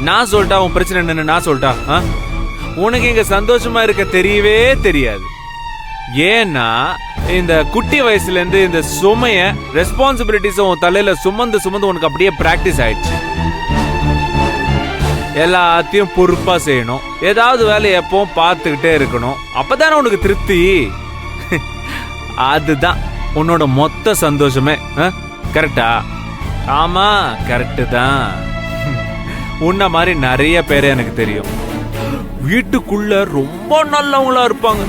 நான் சொல்லிட்டா உன் பிரச்சனை என்னன்னு நான் சொல்லிட்டா? உனக்கு இங்க சந்தோஷமா இருக்க தெரியவே தெரியாது. ஏன்னா இந்த குட்டி வயசுல இருந்து இந்த சுமைய ரெஸ்பான்சிபிலிட்டிஸ் உன் தலையில சுமந்து சுமந்து உனக்கு அப்படியே பிராக்டிஸ் ஆயிடுச்சு. எல்லாத்தையும் பொறுப்பா செய்யணும், ஏதாவது வேலையை எப்பவும் பார்த்துக்கிட்டே இருக்கணும், அப்பதானே உனக்கு திருப்தி. அதுதான் உன்னோட மொத்த சந்தோஷமே. கரெக்டா? ஆமா, கரெக்டு தான். உன்ன மாதிரி நிறைய பேர் எனக்கு தெரியும். வீட்டுக்குள்ள ரொம்ப நல்லவங்களா இருப்பாங்க,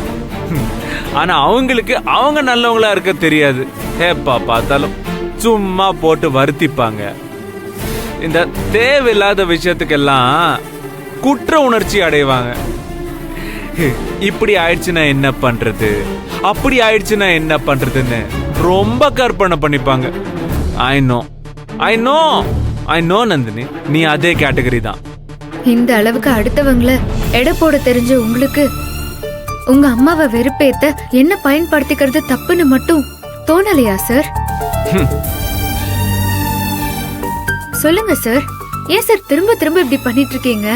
ஆனா அவங்களுக்கு அவங்க நல்லவங்களா இருக்க தெரியாது. ஏப்பா பார்த்தாலும் சும்மா போட்டு வருத்திப்பாங்க. இந்த தேவையில்லாத விஷயத்துக்கெல்லாம் குற்ற உணர்ச்சி அடைவாங்க. இப்படி ஆயிடுச்சுன்னா என்ன பண்றது, அப்படி ஆயிடுச்சுன்னா என்ன பண்றதுன்னு ரொம்ப கற்பனை பண்ணிப்பாங்க. ஐ நோ நந்தினி, நீ அதே கேட்டகரி தான். இந்த அளவுக்கு அடுத்தவங்கள எடை போட தெரிஞ்ச உங்களுக்கு உங்க அம்மாவை வெறுப்பேத்த என்ன பயன்படுத்திக்கிறது தப்புன்னு மட்டும் தோணலையா சார்? சொல்லுங்க சார், ஏன் சார் திரும்ப திரும்ப இப்படி பண்ணிட்டு இருக்கீங்க?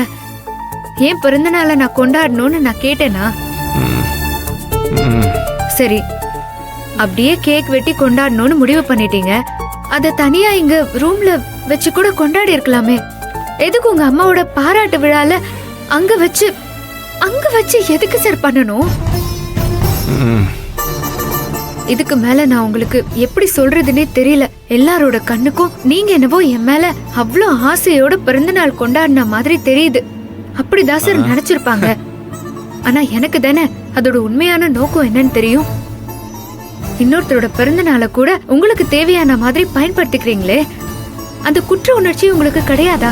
ஏன் பிறந்த நாளை நான் கொண்டாடணும்னு நான் கேட்டேனா? சரி, அப்படியே கேக் வெட்டி கொண்டாடணும்னு முடிவு பண்ணிட்டீங்க. அத தனியா இங்க ரூம்ல வச்சு கூட கொண்டாடி இருக்கலாமே. எதுக்கு உங்க அம்மாவோட பாராட்டு விழால அங்க வச்சு எதுக்கு சார் பண்ணணும்? இதுக்கு மேல நான் உங்களுக்கு எப்படி சொல்றதுன்னே தெரியல. எல்லாரோட கண்ணுக்கும் நீங்க என்னவோ என் மேல அவ்வளோ ஆசையோட பிறந்த நாள் கொண்டாடின மாதிரி தெரியுது. அப்படிதான் சார் நினைச்சிருப்பாங்க. ஆனா எனக்கு தானே அதோட உண்மையான நோக்கம் என்னன்னு தெரியும். இன்னொருத்தரோட பிறந்த நாளை கூட உங்களுக்கு தேவையான மாதிரி பயன்படுத்திக்கிறீங்களே, அந்த குற்ற உணர்ச்சி உங்களுக்கு கிடையாதா?